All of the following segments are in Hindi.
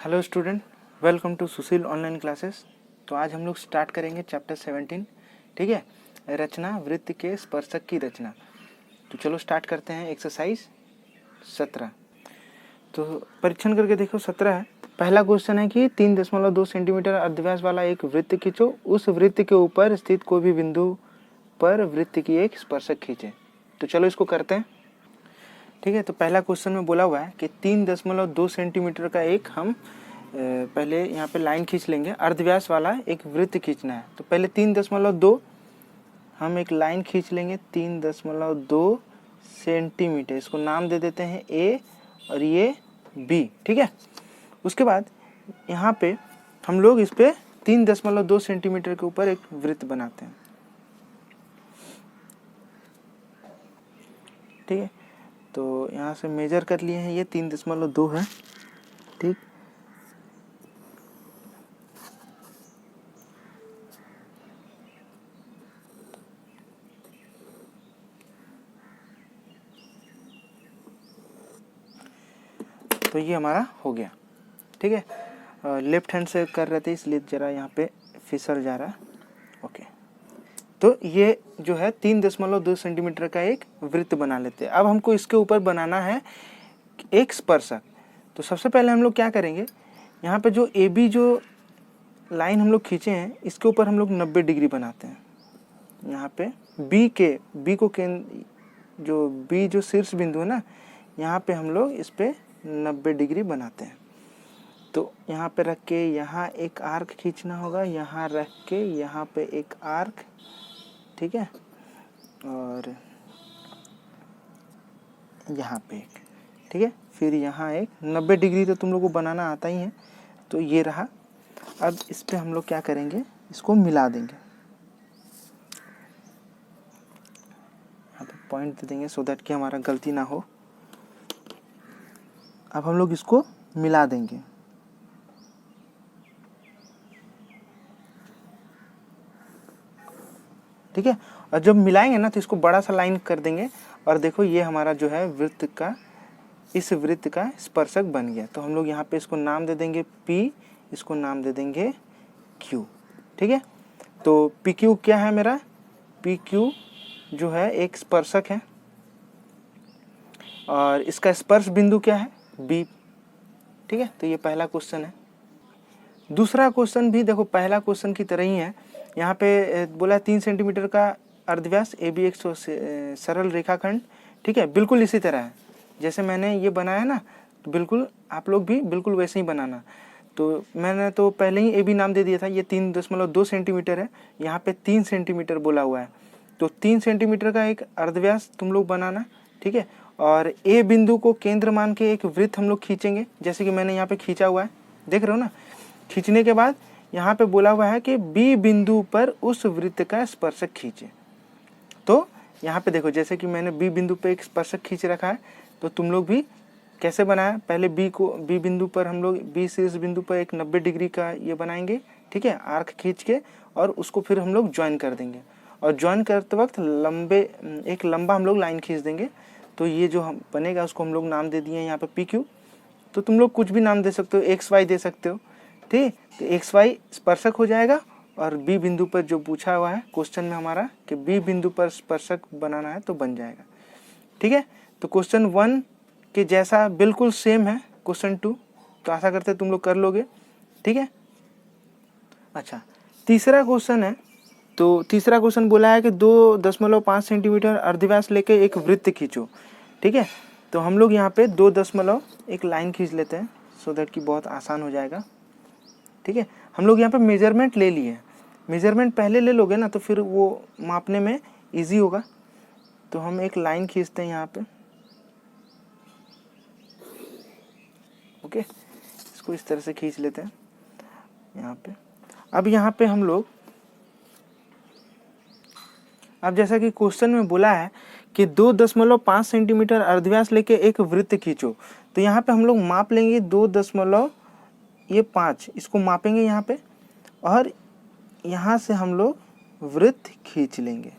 Hello student, welcome to Sushil online classes. तो आज हम लोग स्टार्ट करेंगे चैप्टर 17। ठीक है, रचना वृत्त के स्पर्शक की रचना। तो चलो स्टार्ट करते हैं। एक्सरसाइज 17। तो परीक्षण करके देखो 17 है। पहला क्वेश्चन है कि 3.2 सेंटीमीटर अर्धव्यास वाला एक वृत्त खींचो। उस वृत्त के ऊपर स्थित कोई भी बिंदु पर वृत्त की एक स्पर्शक खींचे। तो चलो इसको करते हैं। ठीक है, तो पहला क्वेश्चन में बोला हुआ है कि 3.2 सेंटीमीटर का एक हम पहले यहाँ पे लाइन खींच लेंगे। अर्धव्यास वाला एक वृत्त खींचना है। तो पहले 3.2 हम एक लाइन खींच लेंगे। 3.2 सेंटीमीटर, इसको नाम दे देते हैं ए और ये बी। ठीक है, उसके बाद यहाँ पे हम लोग इस पे 3.2 सेंटीमीटर के ऊपर एक वृत्त बनाते हैं। ठीक है, तो यहाँ से मेजर कर लिए हैं, ये 3.2 है। ठीक, तो ये हमारा हो गया। ठीक है, लेफ्ट हैंड से कर रहे थे इसलिए ज़रा यहाँ पे फिसल जा रहा है। ओके, तो ये जो है 3.2 सेंटीमीटर का एक वृत्त बना लेते हैं। अब हमको इसके ऊपर बनाना है एक स्पर्शक। तो सबसे पहले हम लोग क्या करेंगे, यहाँ पे जो ए बी जो लाइन हम लोग खींचे हैं इसके ऊपर हम लोग 90 डिग्री बनाते हैं। यहाँ पे बी को केंद्र जो बी जो शीर्ष बिंदु है ना, यहाँ पे हम लोग इस पे 90 डिग्री बनाते हैं। तो यहाँ पे रख के यहाँ एक आर्क खींचना होगा, यहाँ रख के यहाँ पे एक आर्क। ठीक है, और यहाँ पे एक। ठीक है, फिर यहाँ एक 90 डिग्री तो तुम लोग को बनाना आता ही है। तो ये रहा। अब इस पे हम लोग क्या करेंगे, इसको मिला देंगे। यहाँ पे पॉइंट दे देंगे सो दैट कि हमारा गलती ना हो। अब हम लोग इसको मिला देंगे। ठीक है, और जब मिलाएंगे ना तो इसको बड़ा सा लाइन कर देंगे। और देखो ये हमारा जो है वृत्त का, इस वृत्त का स्पर्शक बन गया। तो हम लोग यहाँ पे इसको नाम दे देंगे P, इसको नाम दे देंगे Q। ठीक है, तो PQ क्या है मेरा, PQ जो है एक स्पर्शक है और इसका स्पर्श बिंदु क्या है, B। ठीक है, तो ये पहला क्वेश्चन है। दूसरा क्वेश्चन भी देखो पहला क्वेश्चन की तरह ही है। यहाँ पे बोला 3 सेंटीमीटर का अर्धव्यास AB एक सरल रेखाखंड। ठीक है, बिल्कुल इसी तरह है जैसे मैंने ये बनाया ना, तो बिल्कुल आप लोग भी बिल्कुल वैसे ही बनाना। तो मैंने तो पहले ही AB नाम दे दिया था। ये 3.2 सेंटीमीटर है, यहाँ पे 3 सेंटीमीटर बोला हुआ है। तो 3 सेंटीमीटर का एक अर्धव्यास तुम लोग बनाना। ठीक है, और A बिंदु को केंद्र मान के एक वृत्त हम लोग खींचेंगे, जैसे कि मैंने यहाँ पे खींचा हुआ है, देख रहे हो ना। खींचने के बाद यहाँ पे बोला हुआ है कि B बिंदु पर उस वृत्त का स्पर्शक खींचे। तो यहाँ पे देखो जैसे कि मैंने B बिंदु पे एक स्पर्शक खींच रखा है, तो तुम लोग भी कैसे बनाया, पहले B बिंदु पर हम लोग B शीर्ष बिंदु पर एक 90 डिग्री का ये बनाएंगे। ठीक है, आर्क खींच के, और उसको फिर हम लोग ज्वाइन कर देंगे। और ज्वाइन करते वक्त एक लंबा हम लोग लाइन खींच देंगे। तो ये जो हम बनेगा उसको हम लोग नाम दे दिए यहाँ पे PQ। तो तुम लोग कुछ भी नाम दे सकते हो, XY दे सकते हो। ठीक, तो XY स्पर्शक हो जाएगा। और B बिंदु पर जो पूछा हुआ है क्वेश्चन में हमारा कि B बिंदु पर स्पर्शक बनाना है तो बन जाएगा। ठीक है, तो क्वेश्चन 1 के जैसा बिल्कुल सेम है क्वेश्चन 2। तो आशा करते हैं तुम लोग कर लोगे। ठीक है, अच्छा तीसरा क्वेश्चन है। तो तीसरा क्वेश्चन बोला है कि 2.5 सेंटीमीटर अर्धव्यास लेके एक वृत्त खींचो। ठीक है, तो हम लोग यहाँ पे 2 एक लाइन खींच लेते हैं सो दैट कि बहुत आसान हो जाएगा। ठीक है, हम लोग यहाँ पे मेजरमेंट ले लिए। मेजरमेंट पहले ले लोगे ना तो फिर वो मापने में इजी होगा। तो हम एक लाइन खींचते हैं यहाँ पे। ओके, इसको इस तरह से खींच लेते हैं यहाँ पे। अब यहाँ पे हम लोग, अब जैसा कि क्वेश्चन में बोला है कि 2.5 सेंटीमीटर अर्धव्यास लेके एक वृत्त खींचो। तो यहाँ पे हम लोग माप लेंगे 2.5, इसको मापेंगे यहाँ पे, और यहाँ से हम लोग वृत्त खींच लेंगे।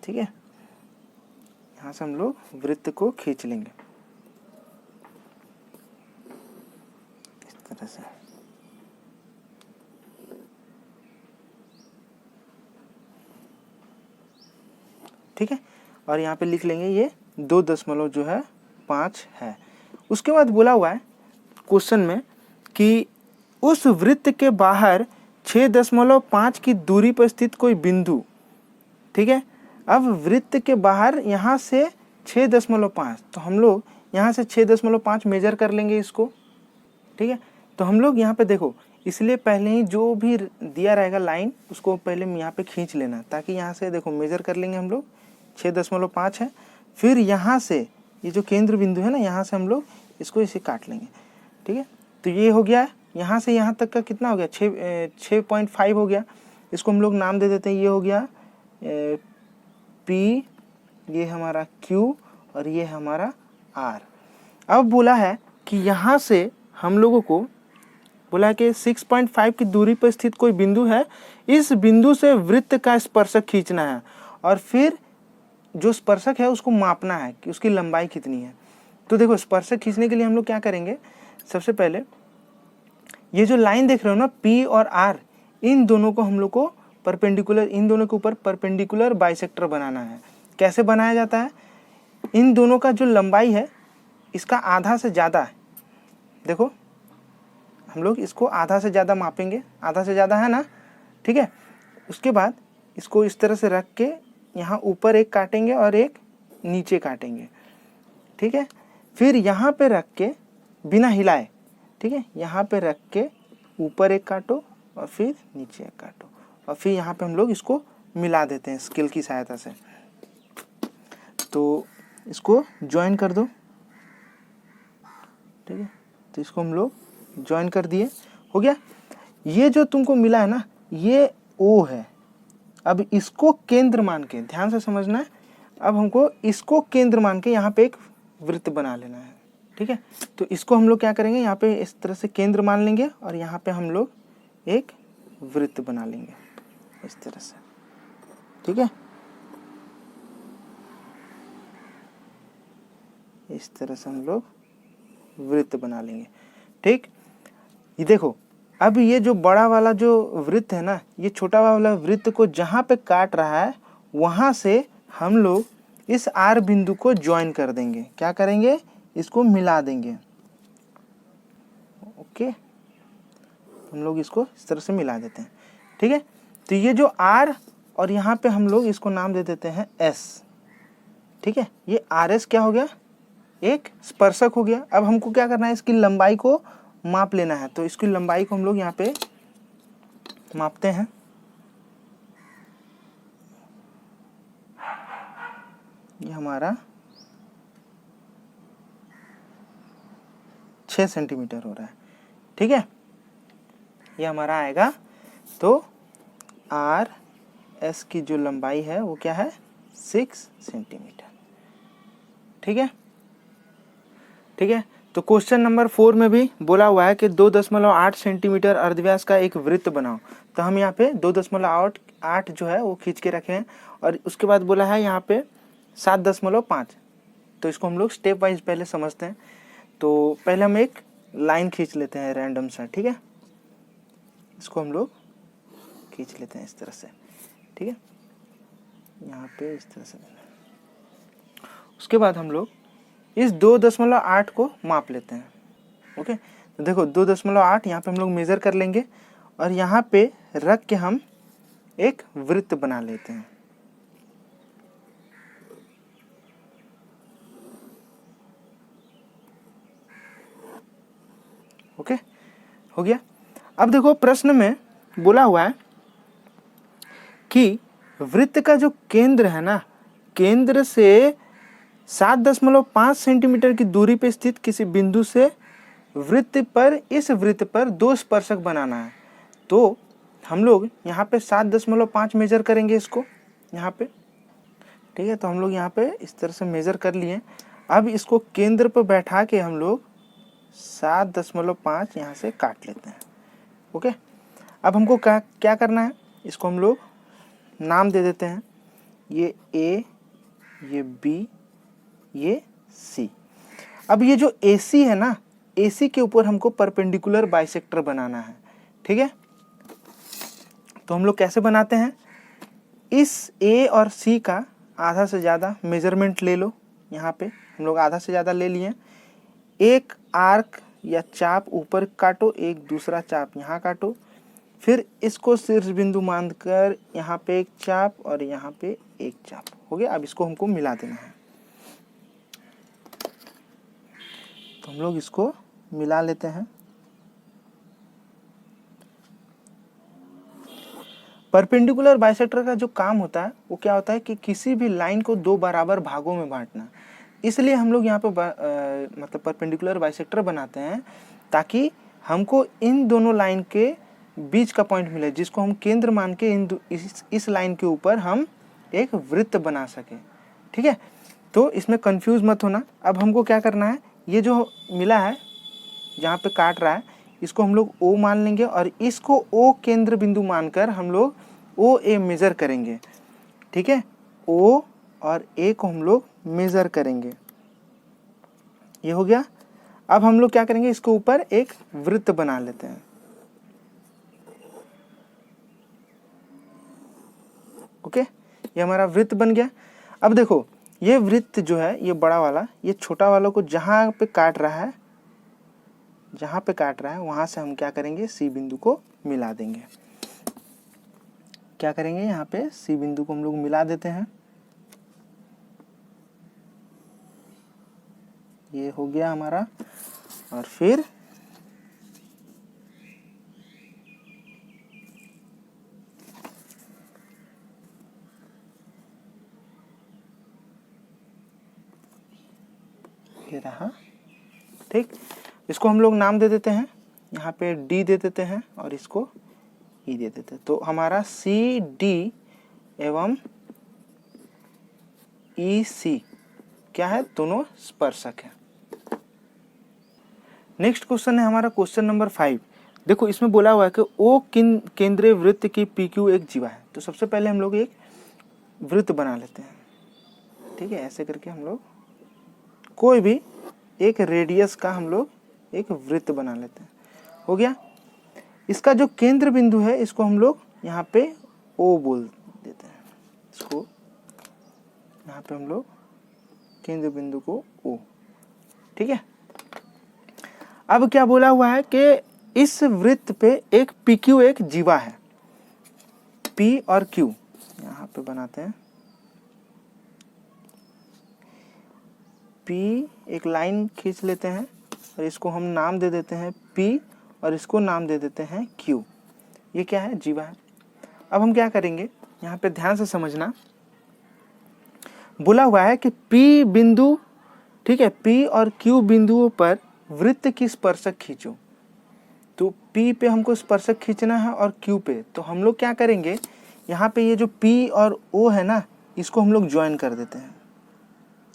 ठीक है, यहाँ से हम लोग वृत्त को खींच लेंगे। तरह से। ठीक है, और यहाँ पे लिख लेंगे ये 2.5 है। उसके बाद बोला हुआ है क्वेश्चन में कि उस वृत्त के बाहर 6.5 की दूरी पर स्थित कोई बिंदु। ठीक है, अब वृत्त के बाहर यहाँ से 6.5, तो हम लोग यहाँ से 6.5 मेजर कर लेंगे इसको। ठीक है, तो हम लोग यहाँ पे देखो, इसलिए पहले ही जो भी दिया रहेगा लाइन उसको पहले यहाँ पे खींच लेना, ताकि यहाँ से देखो मेजर कर लेंगे हम लोग 6.5 है। फिर यहाँ से ये जो केंद्र बिंदु है ना, यहाँ से हम लोग इसको इसे काट लेंगे। ठीक है, तो ये हो गया, यहाँ से यहाँ तक का कितना हो गया, 6.5 हो गया। इसको हम लोग नाम दे देते हैं, ये हो गया P, ये हमारा Q और ये हमारा R। अब बोला है कि यहाँ से हम लोगों को बोला है कि 6.5 की दूरी पर स्थित कोई बिंदु है, इस बिंदु से वृत्त का स्पर्शक खींचना है और फिर जो स्पर्शक है उसको मापना है कि उसकी लंबाई कितनी है। तो देखो, स्पर्शक खींचने के लिए हम लोग क्या करेंगे, सबसे पहले ये जो लाइन देख रहे हो ना P और R, इन दोनों को हम लोग को परपेंडिकुलर, इन दोनों के ऊपर परपेंडिकुलर बाइसेक्टर बनाना है। कैसे बनाया जाता है, इन दोनों का जो लंबाई है इसका आधा से ज़्यादा है। देखो, हम लोग इसको आधा से ज़्यादा मापेंगे, आधा से ज़्यादा है ना। ठीक है, उसके बाद इसको इस तरह से रख के यहाँ ऊपर एक काटेंगे और एक नीचे काटेंगे। ठीक है, फिर यहाँ पे रख के बिना हिलाए, ठीक है, यहाँ पे रख के ऊपर एक काटो और फिर नीचे एक काटो, और फिर यहाँ पे हम लोग इसको मिला देते हैं स्केल की सहायता से। तो इसको ज्वाइन कर दो। ठीक है, तो इसको हम लोग ज्वाइन कर दिए, हो गया। ये जो तुमको मिला है ना, ये O है। अब इसको केंद्र मान के, ध्यान से समझना है, अब हमको इसको केंद्र मान के यहाँ पे एक वृत्त बना लेना है। ठीक है, तो इसको हम लोग क्या करेंगे, यहाँ पे इस तरह से केंद्र मान लेंगे और यहाँ पे हम लोग एक वृत्त बना लेंगे इस तरह से। ठीक है, इस तरह से हम लोग वृत्त बना लेंगे। ठीक, ये देखो, अब ये जो बड़ा वाला जो वृत्त है ना, ये छोटा वाला वृत्त को जहाँ पे काट रहा है वहाँ से हम लोग इस R बिंदु को ज्वाइन कर देंगे। क्या करेंगे, इसको मिला देंगे। ओके, हम लोग इसको इस तरह से मिला देते हैं। ठीक है, तो ये जो R और यहाँ पे हम लोग इसको नाम दे देते हैं S। ठीक है, ये RS क्या हो गया, एक स्पर्शक हो गया। अब हमको क्या करना है, इसकी लंबाई को माप लेना है। तो इसकी लंबाई को हम लोग यहाँ पे मापते हैं। ये हमारा 6 सेंटीमीटर हो रहा है। ठीक है, ये हमारा आएगा। तो RS की जो लंबाई है वो क्या है, 6 सेंटीमीटर। ठीक है, ठीक है। तो क्वेश्चन नंबर 4 में भी बोला हुआ है कि 2.8 सेंटीमीटर अर्धव्यास का एक वृत्त बनाओ। तो हम यहाँ पे 2.8 जो है वो खींच के रखे हैं, और उसके बाद बोला है यहाँ पे 7.5। तो इसको हम लोग स्टेप वाइज पहले समझते हैं। तो पहले हम एक लाइन खींच लेते हैं रैंडम सा। ठीक है, इसको हम लोग खींच लेते हैं इस तरह से। ठीक है, यहाँ पे इस तरह से। उसके बाद हम लोग इस 2.8 को माप लेते हैं। ओके, तो देखो 2.8 यहाँ पे हम लोग मेज़र कर लेंगे और यहाँ पे रख के हम एक वृत्त बना लेते हैं। ओके, हो गया। अब देखो प्रश्न में बोला हुआ है कि वृत्त का जो केंद्र है ना, केंद्र से 7.5 सेंटीमीटर की दूरी पर स्थित किसी बिंदु से वृत्त पर, इस वृत्त पर 2 स्पर्शक बनाना है। तो हम लोग यहाँ पे 7.5 मेजर करेंगे इसको यहाँ पे। ठीक है, तो हम लोग यहाँ पे इस तरह से मेजर कर लिए। अब इसको केंद्र पर बैठा के हम लोग 7.5 यहाँ से काट लेते हैं। ओके, अब हमको क्या करना है, इसको हम लोग नाम दे देते हैं, ये A, ये B, ये C। अब ये जो AC है ना, AC के ऊपर हमको परपेंडिकुलर बाइसेक्टर बनाना है। ठीक है, तो हम लोग कैसे बनाते हैं, इस A और C का आधा से ज़्यादा मेजरमेंट ले लो। यहाँ पे हम लोग आधा से ज़्यादा ले लिए। एक आर्क या चाप ऊपर काटो, एक दूसरा चाप यहाँ काटो, फिर इसको शीर्ष बिंदु मानकर यहाँ पे एक चाप और यहाँ पे एक चाप। हो गया। अब इसको हमको मिला देना है, तो हम लोग इसको मिला लेते हैं। परपेंडिकुलर बाइसेक्टर का जो काम होता है वो क्या होता है कि किसी भी लाइन को दो बराबर भागों में बांटना। इसलिए हम लोग यहाँ पे मतलब परपेंडिकुलर बाइसेक्टर बनाते हैं ताकि हमको इन दोनों लाइन के बीच का पॉइंट मिले, जिसको हम केंद्र मान के इस लाइन के ऊपर हम एक वृत्त बना सके। ठीक है, तो इसमें कंफ्यूज मत होना। अब हमको क्या करना है, ये जो मिला है जहाँ पे काट रहा है इसको हम लोग O मान लेंगे और इसको O केंद्र बिंदु मानकर हम लोग OA मेज़र करेंगे। ठीक है, O और A को हम लोग मेज़र करेंगे। ये हो गया। अब हम लोग क्या करेंगे, इसके ऊपर एक वृत्त बना लेते हैं। ओके, ये हमारा वृत्त बन गया। अब देखो ये वृत्त जो है, ये बड़ा वाला, ये छोटा वालों को जहाँ पे काट रहा है वहां से हम क्या करेंगे, C बिंदु को मिला देंगे। क्या करेंगे, यहाँ पे C बिंदु को हम लोग मिला देते हैं। ये हो गया हमारा। और फिर ये रहा। ठीक, इसको हम लोग नाम दे देते हैं, यहाँ पे D दे देते हैं और इसको E दे देते हैं। तो हमारा CD एवं EC क्या है, दोनों स्पर्शक है। नेक्स्ट क्वेश्चन है हमारा क्वेश्चन नंबर 5। देखो इसमें बोला हुआ है कि O केंद्रीय वृत्त की PQ एक जीवा है। तो सबसे पहले हम लोग एक वृत्त बना लेते हैं। ठीक है, ऐसे करके हम लोग कोई भी एक रेडियस का हम लोग एक वृत्त बना लेते हैं। हो गया। इसका जो केंद्र बिंदु है इसको हम लोग यहाँ पे O बोल देते हैं। इसको यहाँ पे हम लोग केंद्र बिंदु को O। ठीक है, अब क्या बोला हुआ है कि इस वृत्त पे एक PQ एक जीवा है। P और Q यहाँ पे बनाते हैं। P एक लाइन खींच लेते हैं और इसको हम नाम दे देते हैं P और इसको नाम दे देते हैं Q। ये क्या है, जीवा है। अब हम क्या करेंगे, यहाँ पे ध्यान से समझना। बोला हुआ है कि P बिंदु, ठीक है, P और Q बिंदुओं पर वृत्त की स्पर्शक खींचो। तो P पे हमको स्पर्शक खींचना है और Q पे। तो हम लोग क्या करेंगे, यहाँ पे ये जो P और O है ना, इसको हम लोग ज्वाइन कर देते हैं।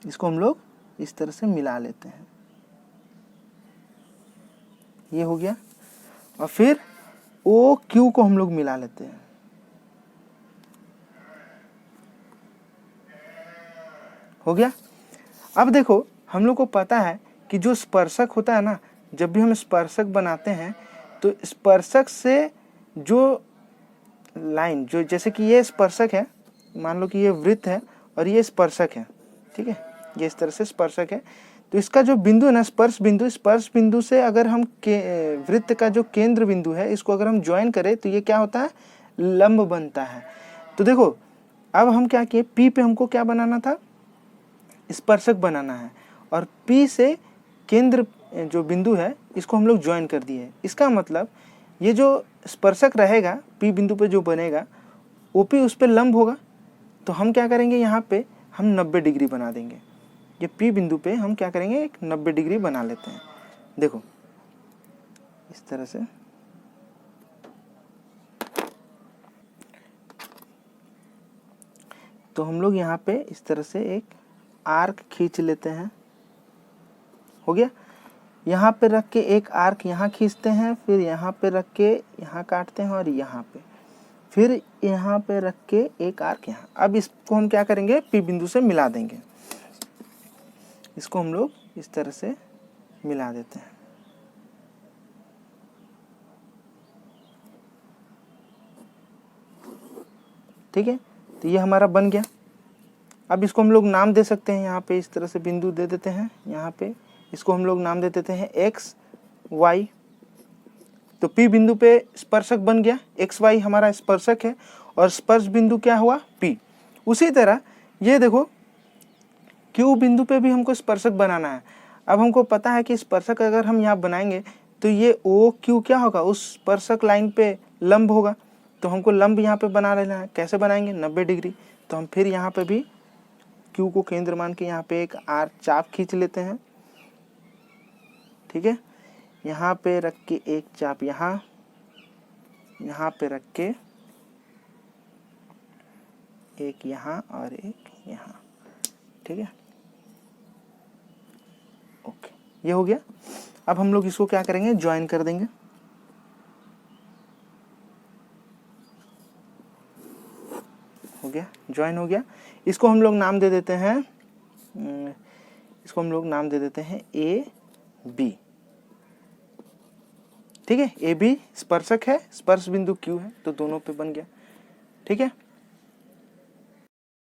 इसको हम लोग इस तरह से मिला लेते हैं। ये हो गया। और फिर OQ को हम लोग मिला लेते हैं। हो गया। अब देखो हम लोग को पता है कि जो स्पर्शक होता है ना, जब भी हम स्पर्शक बनाते हैं तो स्पर्शक से जो लाइन, जो जैसे कि ये स्पर्शक है, मान लो कि ये वृत्त है और ये स्पर्शक है। ठीक है, ये इस तरह से स्पर्शक है। तो इसका जो बिंदु है ना, स्पर्श बिंदु से अगर हम वृत्त का जो केंद्र बिंदु है इसको अगर हम ज्वाइन करें तो ये क्या होता है, लंब बनता है। तो देखो अब हम क्या किए, P पे हमको क्या बनाना था, स्पर्शक बनाना है और P से केंद्र जो बिंदु है इसको हम लोग ज्वाइन कर दिए। इसका मतलब ये जो स्पर्शक रहेगा P बिंदु पे जो बनेगा OP उस पर लंब होगा। तो हम क्या करेंगे, यहाँ पे हम 90 डिग्री बना देंगे। ये P बिंदु पे हम क्या करेंगे, एक 90 डिग्री बना लेते हैं। देखो इस तरह से। तो हम लोग यहाँ पे इस तरह से एक आर्क खींच लेते हैं। हो गया। यहाँ पे रख के एक आर्क यहाँ खींचते हैं, फिर यहाँ पे रख के यहाँ काटते हैं और यहाँ पे, फिर यहाँ पे रख के एक आर्क यहाँ। अब इसको हम क्या करेंगे, P बिंदु से मिला देंगे। इसको हम लोग इस तरह से मिला देते हैं। ठीक है, तो ये हमारा बन गया। अब इसको हम लोग नाम दे सकते हैं, यहाँ पे इस तरह से बिंदु दे देते हैं, यहाँ पे इसको हम लोग नाम दे देते हैं एक्स वाई। तो P बिंदु पे स्पर्शक बन गया, एक्स वाई हमारा स्पर्शक है और स्पर्श बिंदु क्या हुआ P। उसी तरह ये देखो Q बिंदु पे भी हमको स्पर्शक बनाना है। अब हमको पता है कि स्पर्शक अगर हम यहाँ बनाएंगे तो ये ओ क्यू क्या होगा, उस स्पर्शक लाइन पे लंब होगा। तो हमको लंब यहाँ पे बना लेना है। कैसे बनाएंगे, 90 डिग्री। तो हम फिर यहाँ पे भी Q को केंद्र मान के यहाँ पे एक आर चाप खींच लेते हैं। ठीक है, यहाँ पे रख के एक चाप यहाँ पे रख के एक यहाँ और एक यहाँ। ठीक है, ओके, ये हो गया। अब हम लोग इसको क्या करेंगे, ज्वाइन कर देंगे। हो गया, ज्वाइन हो गया। इसको हम लोग नाम दे देते हैं, ए बी। ठीक है, ए बी स्पर्शक है, स्पर्श बिंदु क्यू है, तो दोनों पे बन गया। ठीक है।